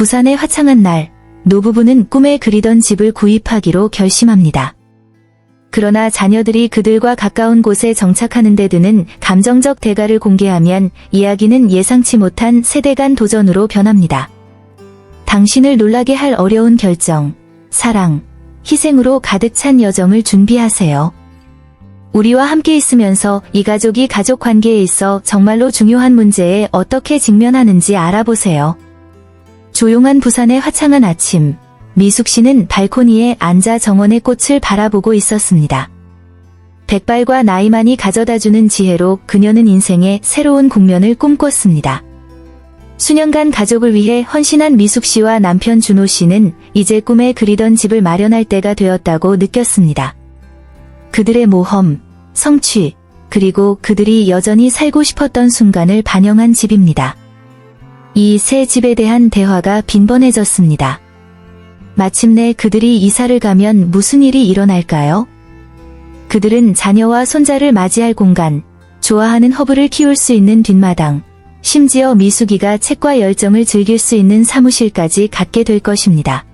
부산의 화창한 날, 노부부는 꿈에 그리던 집을 구입하기로 결심합니다. 그러나 자녀들이 그들과 가까운 곳에 정착하는 데 드는 감정적 대가를 공개하면 이야기는 예상치 못한 세대 간 도전으로 변합니다. 당신을 놀라게 할 어려운 결정, 사랑, 희생으로 가득 찬 여정을 준비하세요. 우리와 함께 있으면서 이 가족이 가족 관계에 있어 정말로 중요한 문제에 어떻게 직면하는지 알아보세요. 조용한 부산의 화창한 아침, 미숙 씨는 발코니에 앉아 정원의 꽃을 바라보고 있었습니다. 백발과 나이만이 가져다주는 지혜로 그녀는 인생의 새로운 국면을 꿈꿨습니다. 수년간 가족을 위해 헌신한 미숙 씨와 남편 준호 씨는 이제 꿈에 그리던 집을 마련할 때가 되었다고 느꼈습니다. 그들의 모험, 성취, 그리고 그들이 여전히 살고 싶었던 순간을 반영한 집입니다. 이 새 집에 대한 대화가 빈번해졌습니다. 마침내 그들이 이사를 가면 무슨 일이 일어날까요? 그들은 자녀와 손자를 맞이할 공간, 좋아하는 허브를 키울 수 있는 뒷마당, 심지어 미숙이가 책과 열정을 즐길 수 있는 사무실까지 갖게 될 것입니다.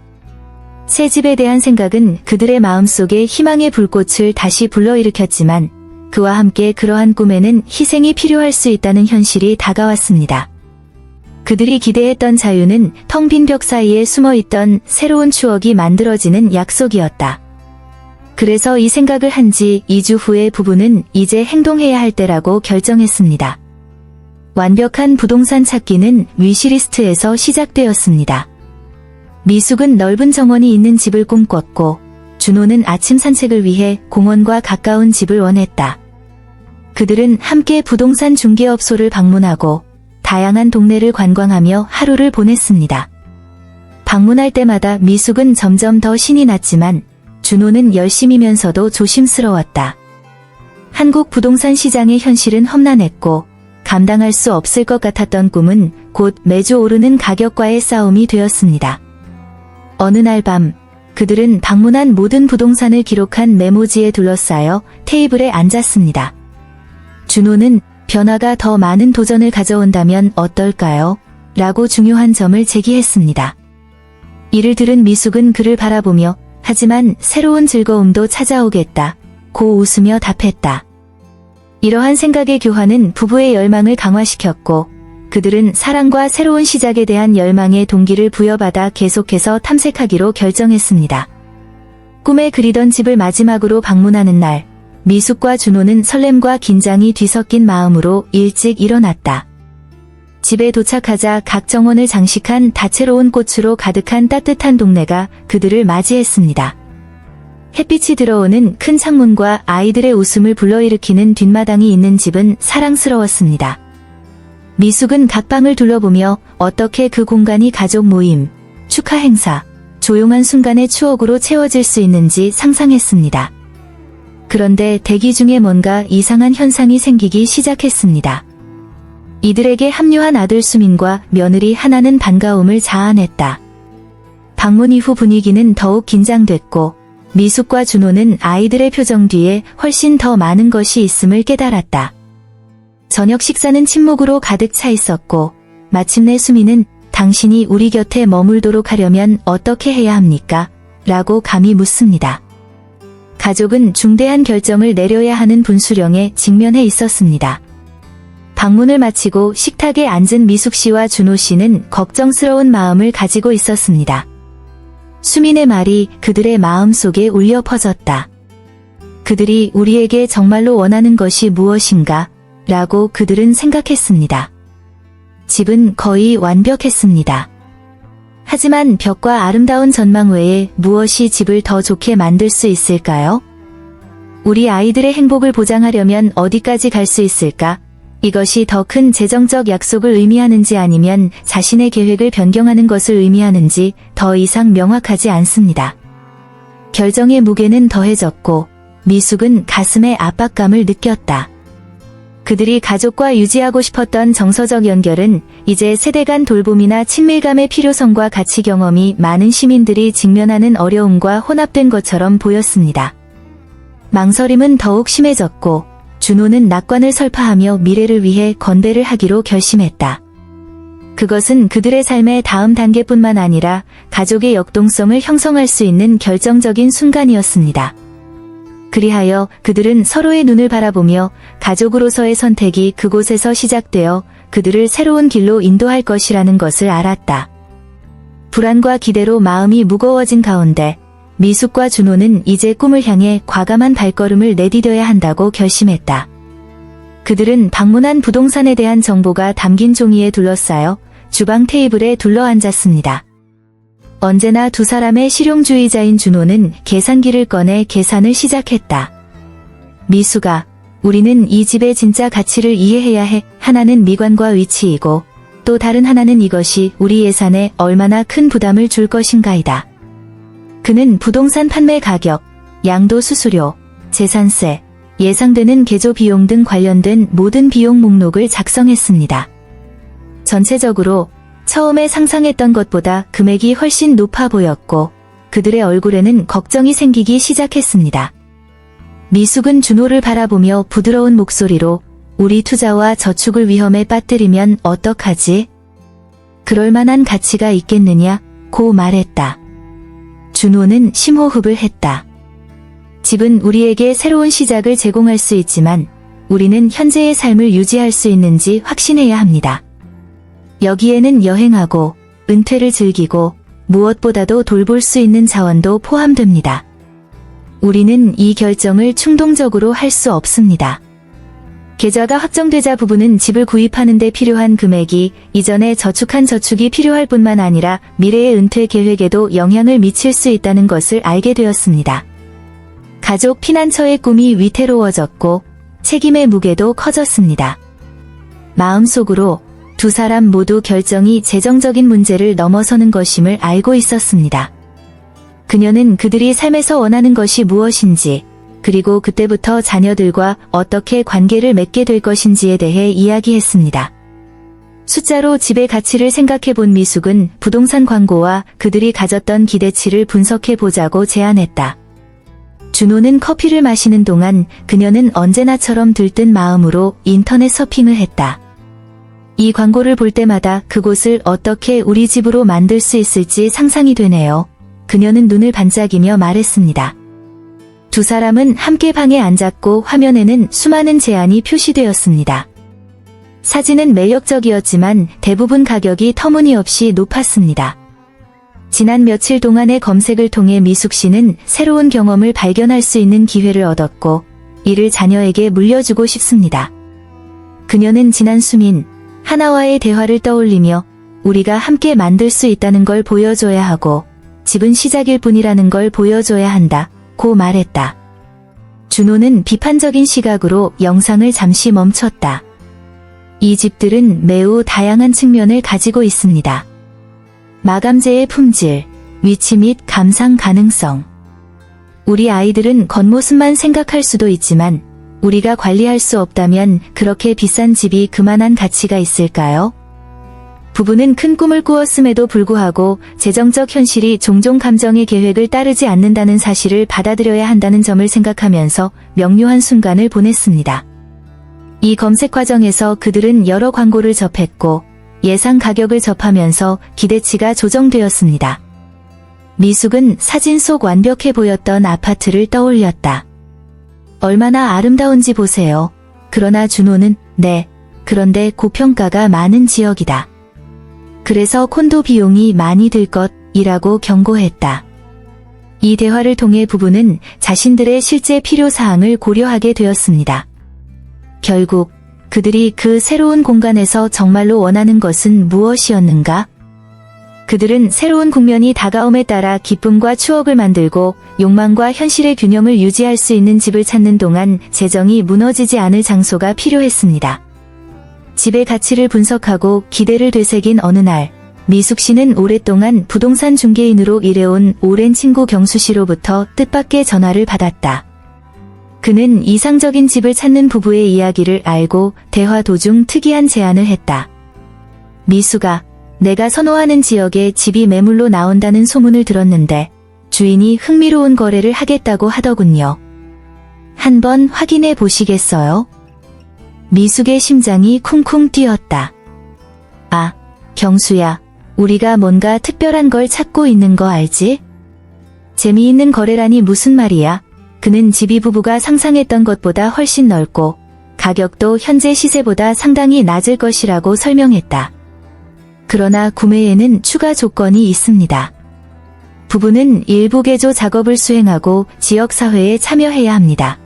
새 집에 대한 생각은 그들의 마음속에 희망의 불꽃을 다시 불러일으켰지만 그와 함께 그러한 꿈에는 희생이 필요할 수 있다는 현실이 다가왔습니다. 그들이 기대했던 자유는 텅 빈 벽 사이에 숨어있던 새로운 추억이 만들어지는 약속이었다. 그래서 이 생각을 한 지 2주 후에 부부는 이제 행동해야 할 때라고 결정했습니다. 완벽한 부동산 찾기는 위시리스트에서 시작되었습니다. 미숙은 넓은 정원이 있는 집을 꿈꿨고 준호는 아침 산책을 위해 공원과 가까운 집을 원했다. 그들은 함께 부동산 중개업소를 방문하고 다양한 동네를 관광하며 하루를 보냈습니다. 방문할 때마다 미숙은 점점 더 신이 났지만 준호는 열심이면서도 조심스러웠다. 한국 부동산 시장의 현실은 험난했고 감당할 수 없을 것 같았던 꿈은 곧 매주 오르는 가격과의 싸움이 되었습니다. 어느 날 밤, 그들은 방문한 모든 부동산을 기록한 메모지에 둘러싸여 테이블에 앉았습니다. 준호는 변화가 더 많은 도전을 가져온다면 어떨까요? 라고 중요한 점을 제기했습니다. 이를 들은 미숙은 그를 바라보며 하지만 새로운 즐거움도 찾아오겠다 고 웃으며 답했다. 이러한 생각의 교환은 부부의 열망을 강화시켰고 그들은 사랑과 새로운 시작에 대한 열망의 동기를 부여받아 계속해서 탐색하기로 결정했습니다. 꿈에 그리던 집을 마지막으로 방문하는 날, 미숙과 준호는 설렘과 긴장이 뒤섞인 마음으로 일찍 일어났다. 집에 도착하자 각 정원을 장식한 다채로운 꽃으로 가득한 따뜻한 동네가 그들을 맞이했습니다. 햇빛이 들어오는 큰 창문과 아이들의 웃음을 불러일으키는 뒷마당이 있는 집은 사랑스러웠습니다. 미숙은 각 방을 둘러보며 어떻게 그 공간이 가족 모임, 축하 행사, 조용한 순간의 추억으로 채워질 수 있는지 상상했습니다. 그런데 대기 중에 뭔가 이상한 현상이 생기기 시작했습니다. 이들에게 합류한 아들 수민과 며느리 하나는 반가움을 자아냈다. 방문 이후 분위기는 더욱 긴장됐고 미숙과 준호는 아이들의 표정 뒤에 훨씬 더 많은 것이 있음을 깨달았다. 저녁 식사는 침묵으로 가득 차 있었고 마침내 수민은 당신이 우리 곁에 머물도록 하려면 어떻게 해야 합니까? 라고 감히 묻습니다. 가족은 중대한 결정을 내려야 하는 분수령에 직면해 있었습니다. 방문을 마치고 식탁에 앉은 미숙 씨와 준호 씨는 걱정스러운 마음을 가지고 있었습니다. 수민의 말이 그들의 마음 속에 울려 퍼졌다. 그들이 우리에게 정말로 원하는 것이 무엇인가? 라고 그들은 생각했습니다. 집은 거의 완벽했습니다. 하지만 벽과 아름다운 전망 외에 무엇이 집을 더 좋게 만들 수 있을까요? 우리 아이들의 행복을 보장하려면 어디까지 갈 수 있을까? 이것이 더 큰 재정적 약속을 의미하는지 아니면 자신의 계획을 변경하는 것을 의미하는지 더 이상 명확하지 않습니다. 결정의 무게는 더해졌고 미숙은 가슴에 압박감을 느꼈다. 그들이 가족과 유지하고 싶었던 정서적 연결은 이제 세대 간 돌봄이나 친밀감의 필요성과 가치 경험이 많은 시민들이 직면하는 어려움과 혼합된 것처럼 보였습니다. 망설임은 더욱 심해졌고 준호는 낙관을 설파하며 미래를 위해 건배를 하기로 결심했다. 그것은 그들의 삶의 다음 단계뿐만 아니라 가족의 역동성을 형성할 수 있는 결정적인 순간이었습니다. 그리하여 그들은 서로의 눈을 바라보며 가족으로서의 선택이 그곳에서 시작되어 그들을 새로운 길로 인도할 것이라는 것을 알았다. 불안과 기대로 마음이 무거워진 가운데 미숙과 준호는 이제 꿈을 향해 과감한 발걸음을 내디뎌야 한다고 결심했다. 그들은 방문한 부동산에 대한 정보가 담긴 종이에 둘러싸여 주방 테이블에 둘러앉았습니다. 언제나 두 사람의 실용주의자인 준호는 계산기를 꺼내 계산을 시작했다. 미수가, 우리는 이 집의 진짜 가치를 이해해야 해. 하나는 미관과 위치이고 또 다른 하나는 이것이 우리 예산에 얼마나 큰 부담을 줄 것인가이다. 그는 부동산 판매 가격, 양도 수수료, 재산세, 예상되는 개조 비용 등 관련된 모든 비용 목록을 작성했습니다. 전체적으로 처음에 상상했던 것보다 금액이 훨씬 높아 보였고 그들의 얼굴에는 걱정이 생기기 시작했습니다. 미숙은 준호를 바라보며 부드러운 목소리로 우리 투자와 저축을 위험에 빠뜨리면 어떡하지? 그럴 만한 가치가 있겠느냐? 고 말했다. 준호는 심호흡을 했다. 집은 우리에게 새로운 시작을 제공할 수 있지만 우리는 현재의 삶을 유지할 수 있는지 확신해야 합니다. 여기에는 여행하고 은퇴를 즐기고 무엇보다도 돌볼 수 있는 자원도 포함됩니다. 우리는 이 결정을 충동적으로 할 수 없습니다. 계좌가 확정되자 부부는 집을 구입하는 데 필요한 금액이 이전에 저축한 저축이 필요할 뿐만 아니라 미래의 은퇴 계획에도 영향을 미칠 수 있다는 것을 알게 되었습니다. 가족 피난처의 꿈이 위태로워졌고 책임의 무게도 커졌습니다. 마음속으로 두 사람 모두 결정이 재정적인 문제를 넘어서는 것임을 알고 있었습니다. 그녀는 그들이 삶에서 원하는 것이 무엇인지, 그리고 그때부터 자녀들과 어떻게 관계를 맺게 될 것인지에 대해 이야기했습니다. 숫자로 집의 가치를 생각해 본 미숙은 부동산 광고와 그들이 가졌던 기대치를 분석해 보자고 제안했다. 준호는 커피를 마시는 동안 그녀는 언제나처럼 들뜬 마음으로 인터넷 서핑을 했다. 이 광고를 볼 때마다 그곳을 어떻게 우리 집으로 만들 수 있을지 상상이 되네요. 그녀는 눈을 반짝이며 말했습니다. 두 사람은 함께 방에 앉았고 화면에는 수많은 제안이 표시되었습니다. 사진은 매력적이었지만 대부분 가격이 터무니없이 높았습니다. 지난 며칠 동안의 검색을 통해 미숙 씨는 새로운 경험을 발견할 수 있는 기회를 얻었고 이를 자녀에게 물려주고 싶습니다. 그녀는 지난 수민 하나와의 대화를 떠올리며 우리가 함께 만들 수 있다는 걸 보여줘야 하고 집은 시작일 뿐이라는 걸 보여줘야 한다 고 말했다. 준호는 비판적인 시각으로 영상을 잠시 멈췄다. 이 집들은 매우 다양한 측면을 가지고 있습니다. 마감재의 품질, 위치 및 감상 가능성. 우리 아이들은 겉모습만 생각할 수도 있지만 우리가 관리할 수 없다면 그렇게 비싼 집이 그만한 가치가 있을까요? 부부는 큰 꿈을 꾸었음에도 불구하고 재정적 현실이 종종 감정의 계획을 따르지 않는다는 사실을 받아들여야 한다는 점을 생각하면서 명료한 순간을 보냈습니다. 이 검색 과정에서 그들은 여러 광고를 접했고 예상 가격을 접하면서 기대치가 조정되었습니다. 미숙은 사진 속 완벽해 보였던 아파트를 떠올렸다. 얼마나 아름다운지 보세요. 그러나 준호는 네, 그런데 고평가가 많은 지역이다. 그래서 콘도 비용이 많이 들 것이라고 경고했다. 이 대화를 통해 부부는 자신들의 실제 필요사항을 고려하게 되었습니다. 결국 그들이 그 새로운 공간에서 정말로 원하는 것은 무엇이었는가? 그들은 새로운 국면이 다가옴에 따라 기쁨과 추억을 만들고 욕망과 현실의 균형을 유지할 수 있는 집을 찾는 동안 재정이 무너지지 않을 장소가 필요했습니다. 집의 가치를 분석하고 기대를 되새긴 어느 날, 미숙 씨는 오랫동안 부동산 중개인으로 일해온 오랜 친구 경수 씨로부터 뜻밖의 전화를 받았다. 그는 이상적인 집을 찾는 부부의 이야기를 알고 대화 도중 특이한 제안을 했다. 미숙아, 내가 선호하는 지역에 집이 매물로 나온다는 소문을 들었는데 주인이 흥미로운 거래를 하겠다고 하더군요. 한번 확인해 보시겠어요? 미숙의 심장이 쿵쿵 뛰었다. 아, 경수야, 우리가 뭔가 특별한 걸 찾고 있는 거 알지? 재미있는 거래라니 무슨 말이야? 그는 집이 부부가 상상했던 것보다 훨씬 넓고 가격도 현재 시세보다 상당히 낮을 것이라고 설명했다. 그러나 구매에는 추가 조건이 있습니다. 부부는 일부 개조 작업을 수행하고 지역사회에 참여해야 합니다.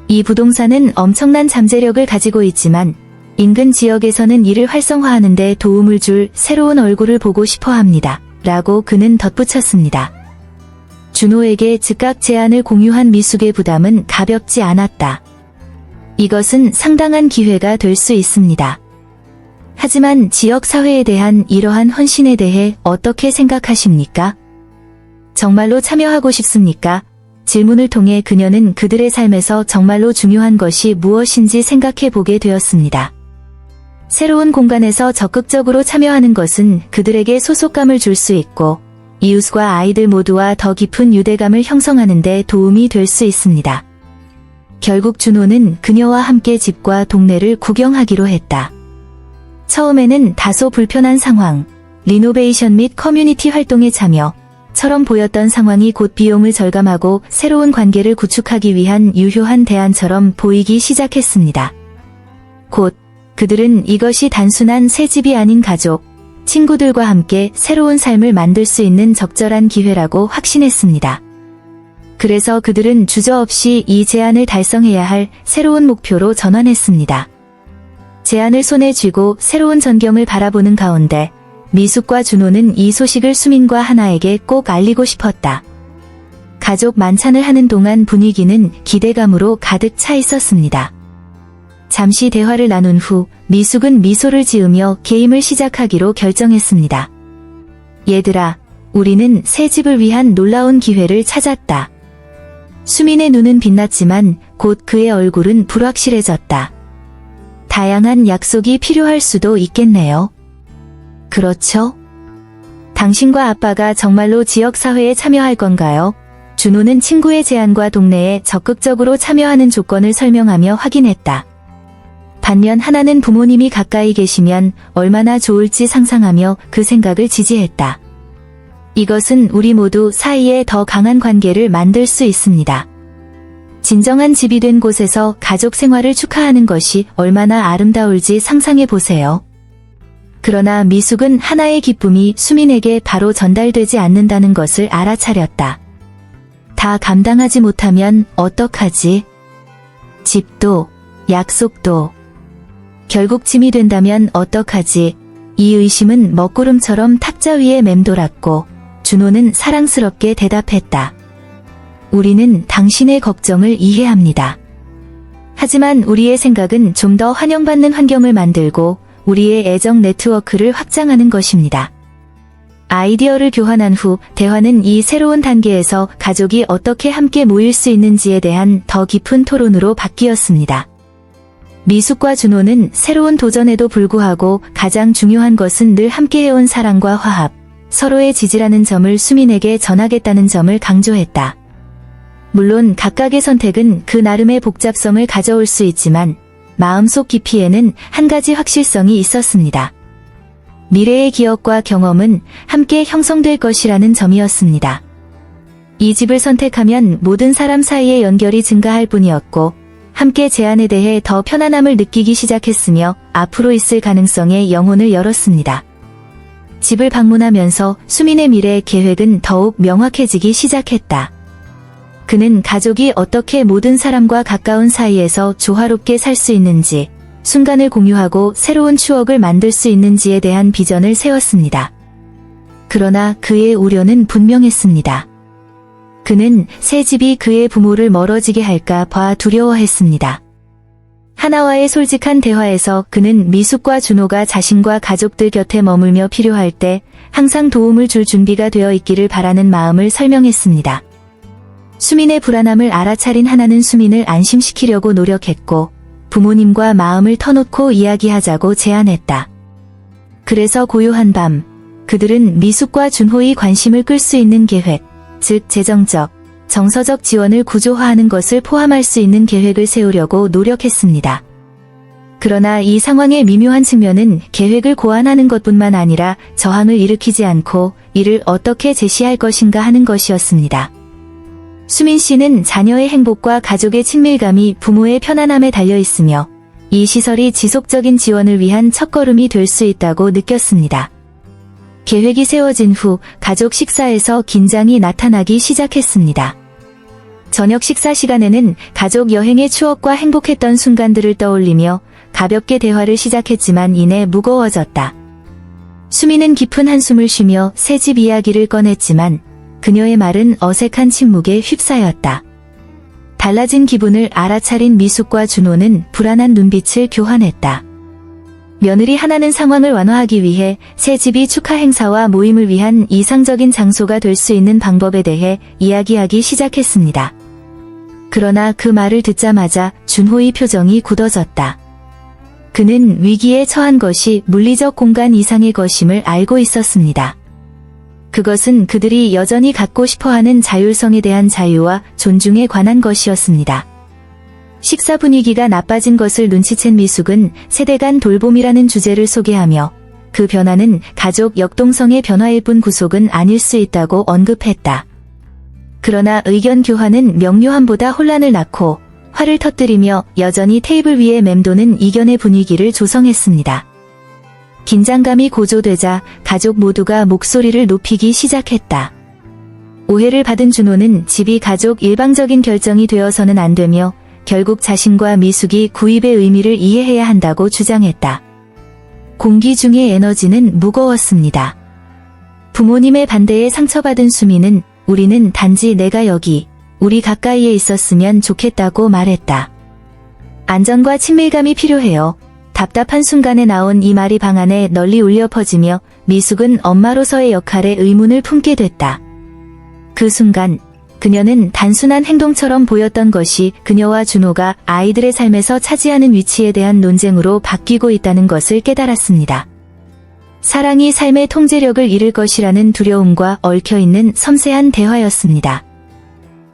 이 부동산은 엄청난 잠재력을 가지고 있지만 인근 지역에서는 이를 활성화하는 데 도움을 줄 새로운 얼굴을 보고 싶어 합니다. 라고 그는 덧붙였습니다. 준호에게 즉각 제안을 공유한 미숙의 부담은 가볍지 않았다. 이것은 상당한 기회가 될 수 있습니다. 하지만 지역사회에 대한 이러한 헌신에 대해 어떻게 생각하십니까? 정말로 참여하고 싶습니까? 질문을 통해 그녀는 그들의 삶에서 정말로 중요한 것이 무엇인지 생각해 보게 되었습니다. 새로운 공간에서 적극적으로 참여하는 것은 그들에게 소속감을 줄 수 있고 이웃과 아이들 모두와 더 깊은 유대감을 형성하는 데 도움이 될 수 있습니다. 결국 준호는 그녀와 함께 집과 동네를 구경하기로 했다. 처음에는 다소 불편한 상황, 리노베이션 및 커뮤니티 활동에 참여처럼 보였던 상황이 곧 비용을 절감하고 새로운 관계를 구축하기 위한 유효한 대안처럼 보이기 시작했습니다. 곧 그들은 이것이 단순한 새 집이 아닌 가족, 친구들과 함께 새로운 삶을 만들 수 있는 적절한 기회라고 확신했습니다. 그래서 그들은 주저없이 이 제안을 달성해야 할 새로운 목표로 전환했습니다. 제안을 손에 쥐고 새로운 전경을 바라보는 가운데 미숙과 준호는 이 소식을 수민과 하나에게 꼭 알리고 싶었다. 가족 만찬을 하는 동안 분위기는 기대감으로 가득 차 있었습니다. 잠시 대화를 나눈 후 미숙은 미소를 지으며 게임을 시작하기로 결정했습니다. 얘들아, 우리는 새 집을 위한 놀라운 기회를 찾았다. 수민의 눈은 빛났지만 곧 그의 얼굴은 불확실해졌다. 다양한 약속이 필요할 수도 있겠네요. 그렇죠? 당신과 아빠가 정말로 지역사회에 참여할 건가요? 준호는 친구의 제안과 동네에 적극적으로 참여하는 조건을 설명하며 확인했다. 반면 하나는 부모님이 가까이 계시면 얼마나 좋을지 상상하며 그 생각을 지지했다. 이것은 우리 모두 사이에 더 강한 관계를 만들 수 있습니다. 진정한 집이 된 곳에서 가족 생활을 축하하는 것이 얼마나 아름다울지 상상해 보세요. 그러나 미숙은 하나의 기쁨이 수민에게 바로 전달되지 않는다는 것을 알아차렸다. 다 감당하지 못하면 어떡하지? 집도, 약속도. 결국 짐이 된다면 어떡하지? 이 의심은 먹구름처럼 탁자 위에 맴돌았고 준호는 사랑스럽게 대답했다. 우리는 당신의 걱정을 이해합니다. 하지만 우리의 생각은 좀 더 환영받는 환경을 만들고 우리의 애정 네트워크를 확장하는 것입니다. 아이디어를 교환한 후 대화는 이 새로운 단계에서 가족이 어떻게 함께 모일 수 있는지에 대한 더 깊은 토론으로 바뀌었습니다. 미숙과 준호는 새로운 도전에도 불구하고 가장 중요한 것은 늘 함께해온 사랑과 화합, 서로의 지지라는 점을 수민에게 전하겠다는 점을 강조했다. 물론 각각의 선택은 그 나름의 복잡성을 가져올 수 있지만 마음속 깊이에는 한 가지 확실성이 있었습니다. 미래의 기억과 경험은 함께 형성될 것이라는 점이었습니다. 이 집을 선택하면 모든 사람 사이의 연결이 증가할 뿐이었고 함께 제안에 대해 더 편안함을 느끼기 시작했으며 앞으로 있을 가능성에 영혼을 열었습니다. 집을 방문하면서 수민의 미래 계획은 더욱 명확해지기 시작했다. 그는 가족이 어떻게 모든 사람과 가까운 사이에서 조화롭게 살 수 있는지, 순간을 공유하고 새로운 추억을 만들 수 있는지에 대한 비전을 세웠습니다. 그러나 그의 우려는 분명했습니다. 그는 새 집이 그의 부모를 멀어지게 할까 봐 두려워했습니다. 하나와의 솔직한 대화에서 그는 미숙과 준호가 자신과 가족들 곁에 머물며 필요할 때 항상 도움을 줄 준비가 되어 있기를 바라는 마음을 설명했습니다. 수민의 불안함을 알아차린 하나는 수민을 안심시키려고 노력했고 부모님과 마음을 터놓고 이야기하자고 제안했다. 그래서 고요한 밤, 그들은 미숙과 준호의 관심을 끌 수 있는 계획, 즉 재정적, 정서적 지원을 구조화하는 것을 포함할 수 있는 계획을 세우려고 노력했습니다. 그러나 이 상황의 미묘한 측면은 계획을 고안하는 것뿐만 아니라 저항을 일으키지 않고 이를 어떻게 제시할 것인가 하는 것이었습니다. 수민 씨는 자녀의 행복과 가족의 친밀감이 부모의 편안함에 달려 있으며 이 시설이 지속적인 지원을 위한 첫걸음이 될 수 있다고 느꼈습니다. 계획이 세워진 후 가족 식사에서 긴장이 나타나기 시작했습니다. 저녁 식사 시간에는 가족 여행의 추억과 행복했던 순간들을 떠올리며 가볍게 대화를 시작했지만 이내 무거워졌다. 수미는 깊은 한숨을 쉬며 새집 이야기를 꺼냈지만 그녀의 말은 어색한 침묵에 휩싸였다. 달라진 기분을 알아차린 미숙과 준호는 불안한 눈빛을 교환했다. 며느리 하나는 상황을 완화하기 위해 새집이 축하 행사와 모임을 위한 이상적인 장소가 될 수 있는 방법에 대해 이야기하기 시작했습니다. 그러나 그 말을 듣자마자 준호의 표정이 굳어졌다. 그는 위기에 처한 것이 물리적 공간 이상의 것임을 알고 있었습니다. 그것은 그들이 여전히 갖고 싶어하는 자율성에 대한 자유와 존중에 관한 것이었습니다. 식사 분위기가 나빠진 것을 눈치챈 미숙은 세대 간 돌봄이라는 주제를 소개하며 그 변화는 가족 역동성의 변화일 뿐 구속은 아닐 수 있다고 언급했다. 그러나 의견 교환은 명료함보다 혼란을 낳고 화를 터뜨리며 여전히 테이블 위에 맴도는 이견의 분위기를 조성했습니다. 긴장감이 고조되자 가족 모두가 목소리를 높이기 시작했다. 오해를 받은 준호는 집이 가족 일방적인 결정이 되어서는 안 되며 결국 자신과 미숙이 구입의 의미를 이해해야 한다고 주장했다. 공기 중의 에너지는 무거웠습니다. 부모님의 반대에 상처받은 수미는 우리는 단지 내가 여기, 우리 가까이에 있었으면 좋겠다고 말했다. 안전과 친밀감이 필요해요. 답답한 순간에 나온 이 말이 방 안에 널리 울려 퍼지며 미숙은 엄마로서의 역할에 의문을 품게 됐다. 그 순간 그녀는 단순한 행동처럼 보였던 것이 그녀와 준호가 아이들의 삶에서 차지하는 위치에 대한 논쟁으로 바뀌고 있다는 것을 깨달았습니다. 사랑이 삶의 통제력을 잃을 것이라는 두려움과 얽혀있는 섬세한 대화였습니다.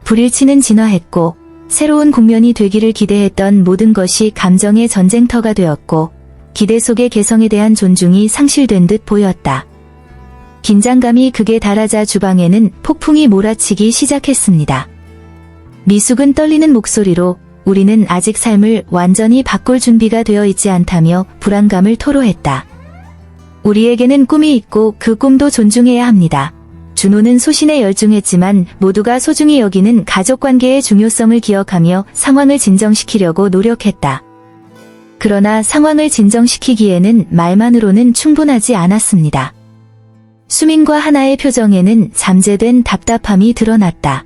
불일치는 진화했고 새로운 국면이 되기를 기대했던 모든 것이 감정의 전쟁터가 되었고 기대 속의 개성에 대한 존중이 상실된 듯 보였다. 긴장감이 극에 달하자 주방에는 폭풍이 몰아치기 시작했습니다. 미숙은 떨리는 목소리로 우리는 아직 삶을 완전히 바꿀 준비가 되어 있지 않다며 불안감을 토로했다. 우리에게는 꿈이 있고 그 꿈도 존중해야 합니다. 준호는 소신에 열중했지만 모두가 소중히 여기는 가족관계의 중요성을 기억하며 상황을 진정시키려고 노력했다. 그러나 상황을 진정시키기에는 말만으로는 충분하지 않았습니다. 수민과 하나의 표정에는 잠재된 답답함이 드러났다.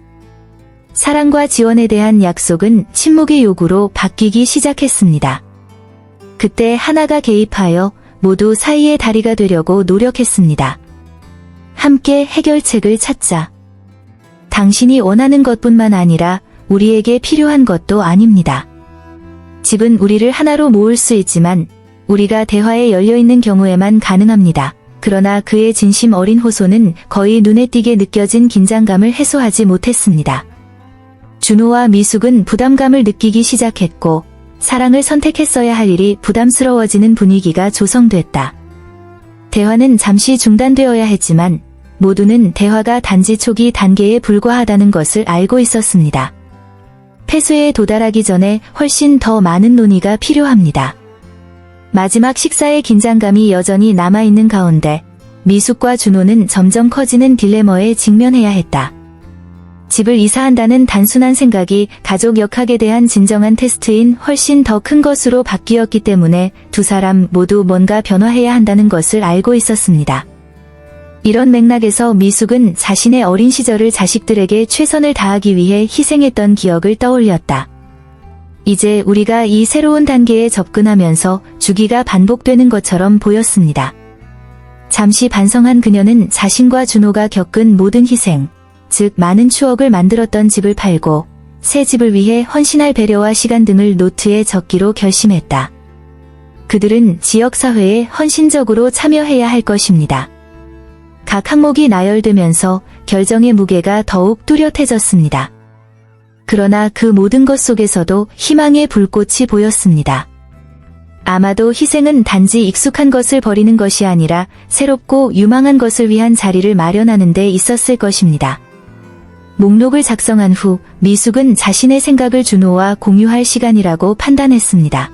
사랑과 지원에 대한 약속은 침묵의 요구로 바뀌기 시작했습니다. 그때 하나가 개입하여 모두 사이의 다리가 되려고 노력했습니다. 함께 해결책을 찾자. 당신이 원하는 것뿐만 아니라 우리에게 필요한 것도 아닙니다. 집은 우리를 하나로 모을 수 있지만 우리가 대화에 열려있는 경우에만 가능합니다. 그러나 그의 진심 어린 호소는 거의 눈에 띄게 느껴진 긴장감을 해소하지 못했습니다. 준호와 미숙은 부담감을 느끼기 시작했고 사랑을 선택했어야 할 일이 부담스러워지는 분위기가 조성됐다. 대화는 잠시 중단되어야 했지만 모두는 대화가 단지 초기 단계에 불과하다는 것을 알고 있었습니다. 폐쇄에 도달하기 전에 훨씬 더 많은 논의가 필요합니다. 마지막 식사의 긴장감이 여전히 남아있는 가운데 미숙과 준호는 점점 커지는 딜레마에 직면해야 했다. 집을 이사한다는 단순한 생각이 가족 역학에 대한 진정한 테스트인 훨씬 더 큰 것으로 바뀌었기 때문에 두 사람 모두 뭔가 변화해야 한다는 것을 알고 있었습니다. 이런 맥락에서 미숙은 자신의 어린 시절을 자식들에게 최선을 다하기 위해 희생했던 기억을 떠올렸다. 이제 우리가 이 새로운 단계에 접근하면서 주기가 반복되는 것처럼 보였습니다. 잠시 반성한 그녀는 자신과 준호가 겪은 모든 희생, 즉 많은 추억을 만들었던 집을 팔고 새 집을 위해 헌신할 배려와 시간 등을 노트에 적기로 결심했다. 그들은 지역사회에 헌신적으로 참여해야 할 것입니다. 각 항목이 나열되면서 결정의 무게가 더욱 뚜렷해졌습니다. 그러나 그 모든 것 속에서도 희망의 불꽃이 보였습니다. 아마도 희생은 단지 익숙한 것을 버리는 것이 아니라 새롭고 유망한 것을 위한 자리를 마련하는 데 있었을 것입니다. 목록을 작성한 후 미숙은 자신의 생각을 준호와 공유할 시간이라고 판단했습니다.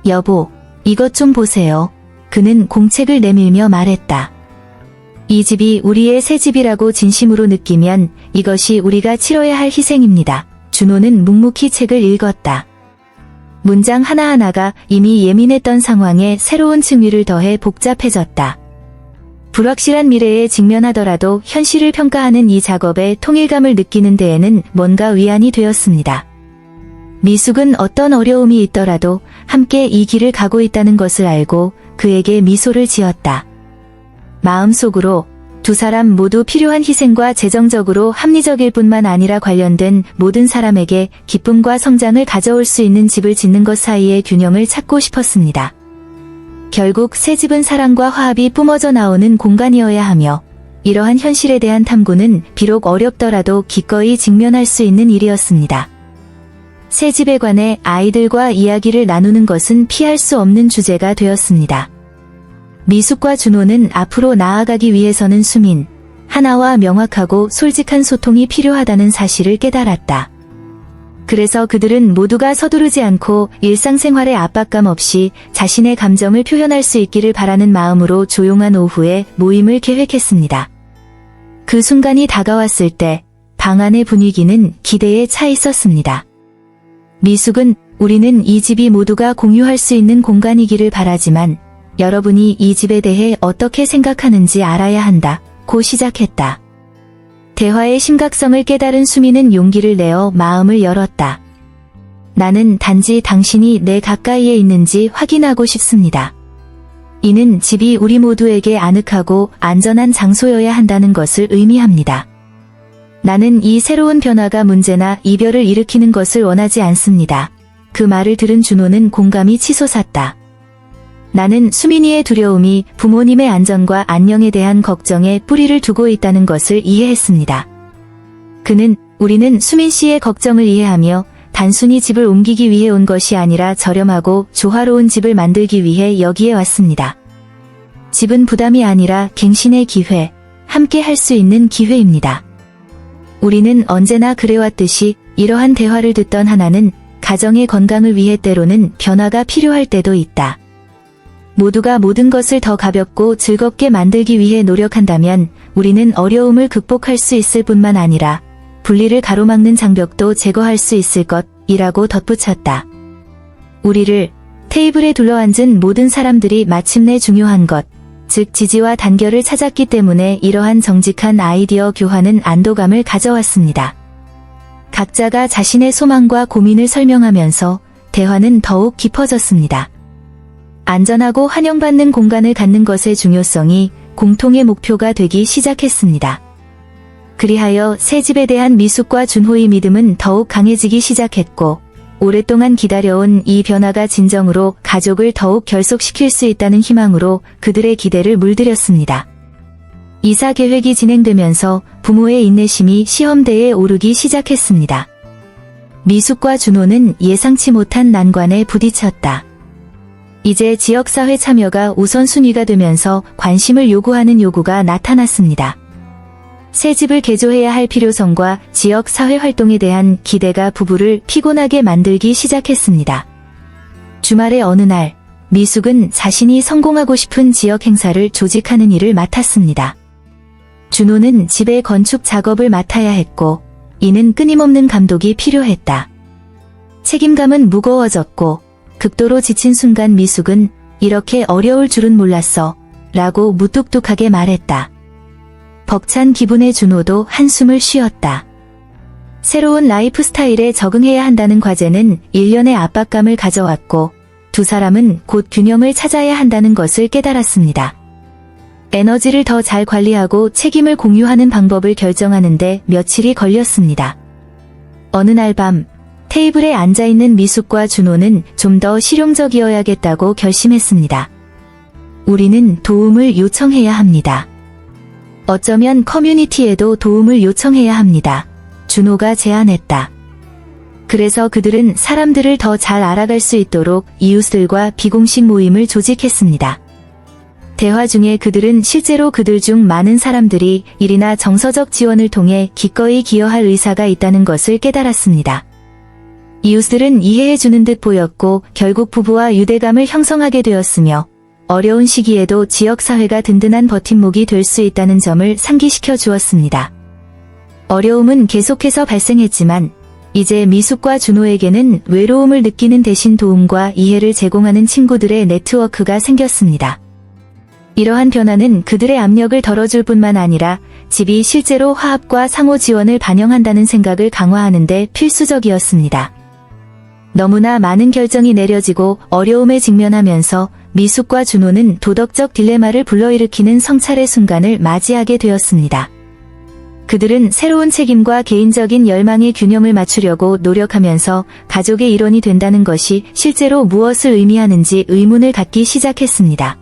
여보, 이것 좀 보세요. 그는 공책을 내밀며 말했다. 이 집이 우리의 새 집이라고 진심으로 느끼면 이것이 우리가 치러야 할 희생입니다. 준호는 묵묵히 책을 읽었다. 문장 하나하나가 이미 예민했던 상황에 새로운 층위를 더해 복잡해졌다. 불확실한 미래에 직면하더라도 현실을 평가하는 이 작업에 통일감을 느끼는 데에는 뭔가 위안이 되었습니다. 미숙은 어떤 어려움이 있더라도 함께 이 길을 가고 있다는 것을 알고 그에게 미소를 지었다. 마음속으로 두 사람 모두 필요한 희생과 재정적으로 합리적일 뿐만 아니라 관련된 모든 사람에게 기쁨과 성장을 가져올 수 있는 집을 짓는 것 사이의 균형을 찾고 싶었습니다. 결국 새 집은 사랑과 화합이 뿜어져 나오는 공간이어야 하며 이러한 현실에 대한 탐구는 비록 어렵더라도 기꺼이 직면할 수 있는 일이었습니다. 새 집에 관해 아이들과 이야기를 나누는 것은 피할 수 없는 주제가 되었습니다. 미숙과 준호는 앞으로 나아가기 위해서는 수민, 하나와 명확하고 솔직한 소통이 필요하다는 사실을 깨달았다. 그래서 그들은 모두가 서두르지 않고 일상생활의 압박감 없이 자신의 감정을 표현할 수 있기를 바라는 마음으로 조용한 오후에 모임을 계획했습니다. 그 순간이 다가왔을 때 방 안의 분위기는 기대에 차 있었습니다. 미숙은 우리는 이 집이 모두가 공유할 수 있는 공간이기를 바라지만 여러분이 이 집에 대해 어떻게 생각하는지 알아야 한다. 고 시작했다. 대화의 심각성을 깨달은 수미는 용기를 내어 마음을 열었다. 나는 단지 당신이 내 가까이에 있는지 확인하고 싶습니다. 이는 집이 우리 모두에게 아늑하고 안전한 장소여야 한다는 것을 의미합니다. 나는 이 새로운 변화가 문제나 이별을 일으키는 것을 원하지 않습니다. 그 말을 들은 준호는 공감이 치솟았다. 나는 수민이의 두려움이 부모님의 안전과 안녕에 대한 걱정에 뿌리를 두고 있다는 것을 이해했습니다. 우리는 수민 씨의 걱정을 이해하며 단순히 집을 옮기기 위해 온 것이 아니라 저렴하고 조화로운 집을 만들기 위해 여기에 왔습니다. 집은 부담이 아니라 갱신의 기회, 함께 할 수 있는 기회입니다. 우리는 언제나 그래왔듯이 이러한 대화를 듣던 하나는 가정의 건강을 위해 때로는 변화가 필요할 때도 있다. 모두가 모든 것을 더 가볍고 즐겁게 만들기 위해 노력한다면 우리는 어려움을 극복할 수 있을 뿐만 아니라 분리를 가로막는 장벽도 제거할 수 있을 것이라고 덧붙였다. 우리를 테이블에 둘러앉은 모든 사람들이 마침내 중요한 것, 즉 지지와 단결을 찾았기 때문에 이러한 정직한 아이디어 교환은 안도감을 가져왔습니다. 각자가 자신의 소망과 고민을 설명하면서 대화는 더욱 깊어졌습니다. 안전하고 환영받는 공간을 갖는 것의 중요성이 공통의 목표가 되기 시작했습니다. 그리하여 새 집에 대한 미숙과 준호의 믿음은 더욱 강해지기 시작했고 오랫동안 기다려온 이 변화가 진정으로 가족을 더욱 결속시킬 수 있다는 희망으로 그들의 기대를 물들였습니다. 이사 계획이 진행되면서 부모의 인내심이 시험대에 오르기 시작했습니다. 미숙과 준호는 예상치 못한 난관에 부딪혔다. 이제 지역사회 참여가 우선순위가 되면서 관심을 요구하는 요구가 나타났습니다. 새 집을 개조해야 할 필요성과 지역사회 활동에 대한 기대가 부부를 피곤하게 만들기 시작했습니다. 주말의 어느 날, 미숙은 자신이 성공하고 싶은 지역 행사를 조직하는 일을 맡았습니다. 준호는 집의 건축 작업을 맡아야 했고, 이는 끊임없는 감독이 필요했다. 책임감은 무거워졌고, 극도로 지친 순간 미숙은 이렇게 어려울 줄은 몰랐어 라고 무뚝뚝하게 말했다. 벅찬 기분의 준호도 한숨을 쉬었다. 새로운 라이프 스타일에 적응해야 한다는 과제는 일련의 압박감을 가져왔고 두 사람은 곧 균형을 찾아야 한다는 것을 깨달았습니다. 에너지를 더 잘 관리하고 책임을 공유하는 방법을 결정하는데 며칠이 걸렸습니다. 어느 날 밤 테이블에 앉아있는 미숙과 준호는 좀 더 실용적이어야겠다고 결심했습니다. 우리는 도움을 요청해야 합니다. 어쩌면 커뮤니티에도 도움을 요청해야 합니다. 준호가 제안했다. 그래서 그들은 사람들을 더 잘 알아갈 수 있도록 이웃들과 비공식 모임을 조직했습니다. 대화 중에 그들은 실제로 그들 중 많은 사람들이 일이나 정서적 지원을 통해 기꺼이 기여할 의사가 있다는 것을 깨달았습니다. 이웃들은 이해해주는 듯 보였고 결국 부부와 유대감을 형성하게 되었으며 어려운 시기에도 지역사회가 든든한 버팀목이 될 수 있다는 점을 상기시켜 주었습니다. 어려움은 계속해서 발생했지만 이제 미숙과 준호에게는 외로움을 느끼는 대신 도움과 이해를 제공하는 친구들의 네트워크가 생겼습니다. 이러한 변화는 그들의 압력을 덜어줄 뿐만 아니라 집이 실제로 화합과 상호 지원을 반영한다는 생각을 강화하는 데 필수적이었습니다. 너무나 많은 결정이 내려지고 어려움에 직면하면서 미숙과 준호는 도덕적 딜레마를 불러일으키는 성찰의 순간을 맞이하게 되었습니다. 그들은 새로운 책임과 개인적인 열망의 균형을 맞추려고 노력하면서 가족의 일원이 된다는 것이 실제로 무엇을 의미하는지 의문을 갖기 시작했습니다.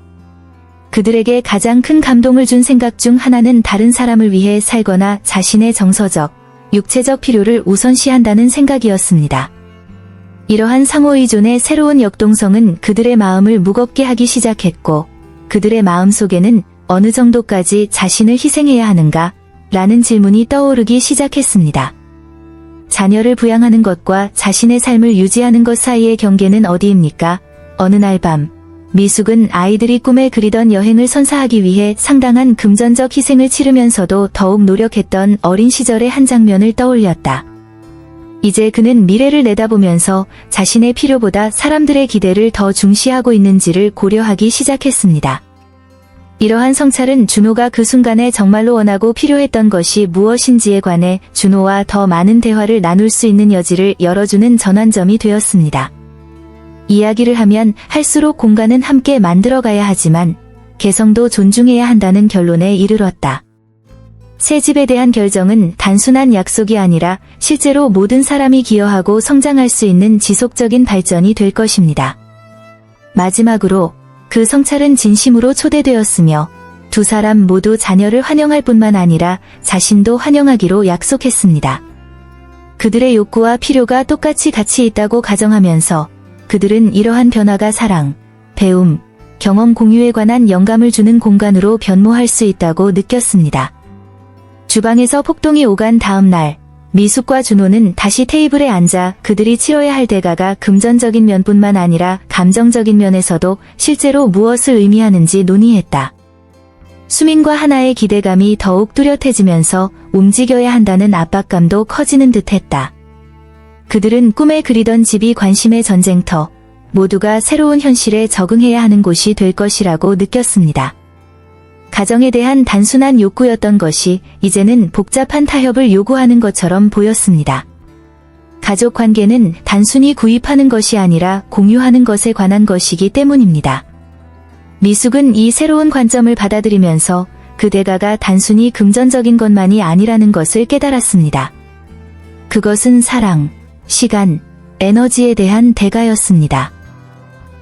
그들에게 가장 큰 감동을 준 생각 중 하나는 다른 사람을 위해 살거나 자신의 정서적, 육체적 필요를 우선시한다는 생각이었습니다. 이러한 상호의존의 새로운 역동성은 그들의 마음을 무겁게 하기 시작했고 그들의 마음속에는 어느 정도까지 자신을 희생해야 하는가? 라는 질문이 떠오르기 시작했습니다. 자녀를 부양하는 것과 자신의 삶을 유지하는 것 사이의 경계는 어디입니까? 어느 날 밤, 미숙은 아이들이 꿈에 그리던 여행을 선사하기 위해 상당한 금전적 희생을 치르면서도 더욱 노력했던 어린 시절의 한 장면을 떠올렸다. 이제 그는 미래를 내다보면서 자신의 필요보다 사람들의 기대를 더 중시하고 있는지를 고려하기 시작했습니다. 이러한 성찰은 준호가 그 순간에 정말로 원하고 필요했던 것이 무엇인지에 관해 준호와 더 많은 대화를 나눌 수 있는 여지를 열어주는 전환점이 되었습니다. 이야기를 하면 할수록 공간은 함께 만들어가야 하지만 개성도 존중해야 한다는 결론에 이르렀다. 새 집에 대한 결정은 단순한 약속이 아니라 실제로 모든 사람이 기여하고 성장할 수 있는 지속적인 발전이 될 것입니다. 마지막으로 그 성찰은 진심으로 초대되었으며 두 사람 모두 자녀를 환영할 뿐만 아니라 자신도 환영하기로 약속했습니다. 그들의 욕구와 필요가 똑같이 같이 있다고 가정하면서 그들은 이러한 변화가 사랑, 배움, 경험 공유에 관한 영감을 주는 공간으로 변모할 수 있다고 느꼈습니다. 주방에서 폭동이 오간 다음 날, 미숙과 준호는 다시 테이블에 앉아 그들이 치러야 할 대가가 금전적인 면뿐만 아니라 감정적인 면에서도 실제로 무엇을 의미하는지 논의했다. 수민과 하나의 기대감이 더욱 뚜렷해지면서 움직여야 한다는 압박감도 커지는 듯했다. 그들은 꿈에 그리던 집이 관심의 전쟁터, 모두가 새로운 현실에 적응해야 하는 곳이 될 것이라고 느꼈습니다. 가정에 대한 단순한 욕구였던 것이 이제는 복잡한 타협을 요구하는 것처럼 보였습니다. 가족 관계는 단순히 구입하는 것이 아니라 공유하는 것에 관한 것이기 때문입니다. 미숙은 이 새로운 관점을 받아들이면서 그 대가가 단순히 금전적인 것만이 아니라는 것을 깨달았습니다. 그것은 사랑, 시간, 에너지에 대한 대가였습니다.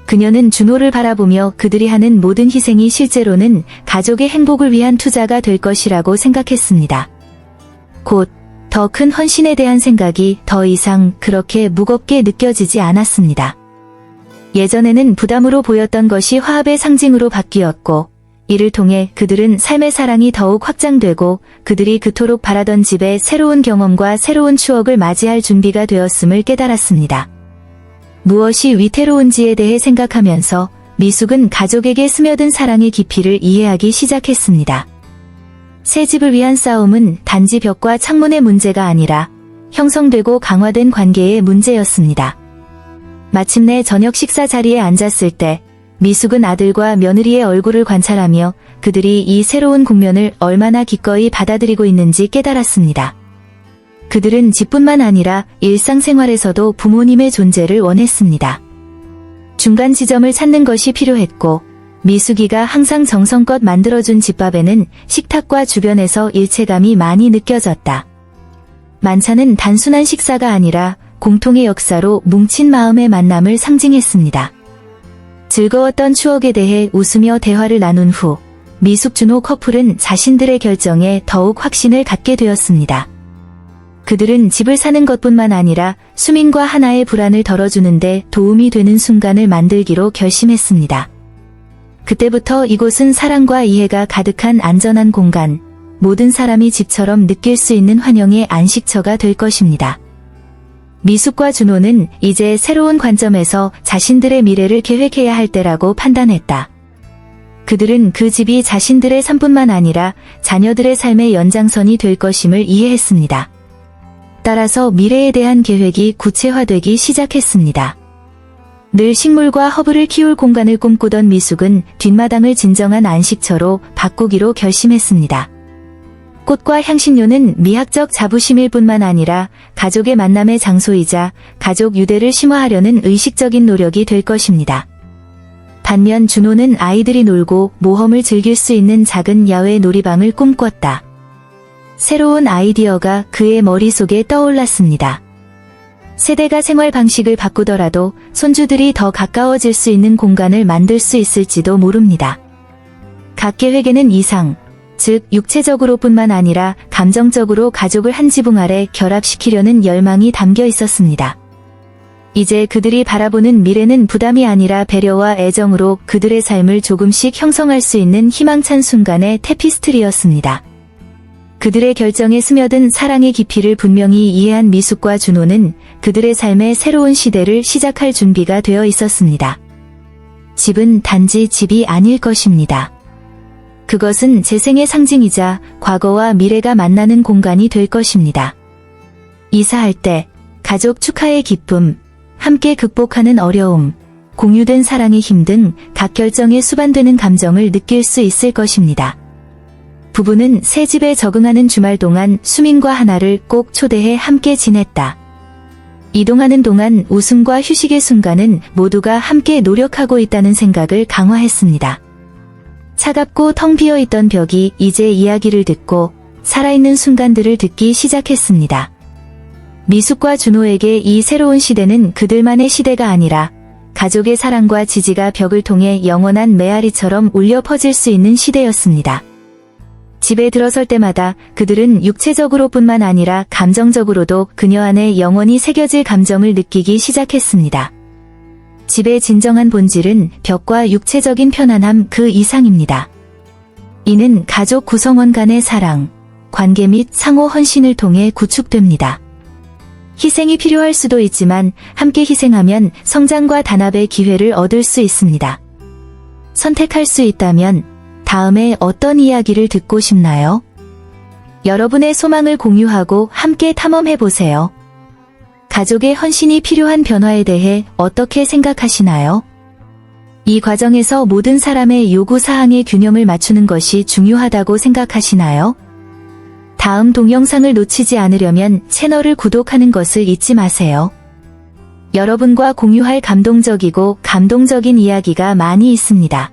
그녀는 준호를 바라보며 그들이 하는 모든 희생이 실제로는 가족의 행복을 위한 투자가 될 것이라고 생각했습니다. 곧 더 큰 헌신에 대한 생각이 더 이상 그렇게 무겁게 느껴지지 않았습니다. 예전에는 부담으로 보였던 것이 화합의 상징으로 바뀌었고 이를 통해 그들은 삶의 사랑이 더욱 확장되고 그들이 그토록 바라던 집의 새로운 경험과 새로운 추억을 맞이할 준비가 되었음을 깨달았습니다. 무엇이 위태로운지에 대해 생각하면서 미숙은 가족에게 스며든 사랑의 깊이를 이해하기 시작했습니다. 새 집을 위한 싸움은 단지 벽과 창문의 문제가 아니라 형성되고 강화된 관계의 문제였습니다. 마침내 저녁 식사 자리에 앉았을 때 미숙은 아들과 며느리의 얼굴을 관찰하며 그들이 이 새로운 국면을 얼마나 기꺼이 받아들이고 있는지 깨달았습니다. 그들은 집뿐만 아니라 일상생활에서도 부모님의 존재를 원했습니다. 중간 지점을 찾는 것이 필요했고 미숙이가 항상 정성껏 만들어준 집밥에는 식탁과 주변에서 일체감이 많이 느껴졌다. 만찬은 단순한 식사가 아니라 공통의 역사로 뭉친 마음의 만남을 상징했습니다. 즐거웠던 추억에 대해 웃으며 대화를 나눈 후 미숙 준호 커플은 자신들의 결정에 더욱 확신을 갖게 되었습니다. 그들은 집을 사는 것뿐만 아니라 수민과 하나의 불안을 덜어주는데 도움이 되는 순간을 만들기로 결심했습니다. 그때부터 이곳은 사랑과 이해가 가득한 안전한 공간, 모든 사람이 집처럼 느낄 수 있는 환영의 안식처가 될 것입니다. 미숙과 준호는 이제 새로운 관점에서 자신들의 미래를 계획해야 할 때라고 판단했다. 그들은 그 집이 자신들의 삶뿐만 아니라 자녀들의 삶의 연장선이 될 것임을 이해했습니다. 따라서 미래에 대한 계획이 구체화되기 시작했습니다. 늘 식물과 허브를 키울 공간을 꿈꾸던 미숙은 뒷마당을 진정한 안식처로 바꾸기로 결심했습니다. 꽃과 향신료는 미학적 자부심일 뿐만 아니라 가족의 만남의 장소이자 가족 유대를 심화하려는 의식적인 노력이 될 것입니다. 반면 준호는 아이들이 놀고 모험을 즐길 수 있는 작은 야외 놀이방을 꿈꿨다. 새로운 아이디어가 그의 머릿속에 떠올랐습니다. 세대가 생활 방식을 바꾸더라도 손주들이 더 가까워질 수 있는 공간을 만들 수 있을지도 모릅니다. 각 계획에는 이상, 즉 육체적으로뿐만 아니라 감정적으로 가족을 한 지붕 아래 결합시키려는 열망이 담겨 있었습니다. 이제 그들이 바라보는 미래는 부담이 아니라 배려와 애정으로 그들의 삶을 조금씩 형성할 수 있는 희망찬 순간의 테피스트리였습니다. 그들의 결정에 스며든 사랑의 깊이를 분명히 이해한 미숙과 준호는 그들의 삶의 새로운 시대를 시작할 준비가 되어 있었습니다. 집은 단지 집이 아닐 것입니다. 그것은 재생의 상징이자 과거와 미래가 만나는 공간이 될 것입니다. 이사할 때 가족 축하의 기쁨, 함께 극복하는 어려움, 공유된 사랑의 힘 등 각 결정에 수반되는 감정을 느낄 수 있을 것입니다. 부부는 새 집에 적응하는 주말 동안 수민과 하나를 꼭 초대해 함께 지냈다. 이동하는 동안 웃음과 휴식의 순간은 모두가 함께 노력하고 있다는 생각을 강화했습니다. 차갑고 텅 비어있던 벽이 이제 이야기를 듣고 살아있는 순간들을 듣기 시작했습니다. 미숙과 준호에게 이 새로운 시대는 그들만의 시대가 아니라 가족의 사랑과 지지가 벽을 통해 영원한 메아리처럼 울려 퍼질 수 있는 시대였습니다. 집에 들어설 때마다 그들은 육체적으로뿐만 아니라 감정적으로도 그녀 안에 영원히 새겨질 감정을 느끼기 시작했습니다. 집의 진정한 본질은 벽과 육체적인 편안함 그 이상입니다. 이는 가족 구성원 간의 사랑, 관계 및 상호 헌신을 통해 구축됩니다. 희생이 필요할 수도 있지만 함께 희생하면 성장과 단합의 기회를 얻을 수 있습니다. 선택할 수 있다면 다음에 어떤 이야기를 듣고 싶나요? 여러분의 소망을 공유하고 함께 탐험해보세요. 가족의 헌신이 필요한 변화에 대해 어떻게 생각하시나요? 이 과정에서 모든 사람의 요구사항의 균형을 맞추는 것이 중요하다고 생각하시나요? 다음 동영상을 놓치지 않으려면 채널을 구독하는 것을 잊지 마세요. 여러분과 공유할 감동적이고 감동적인 이야기가 많이 있습니다.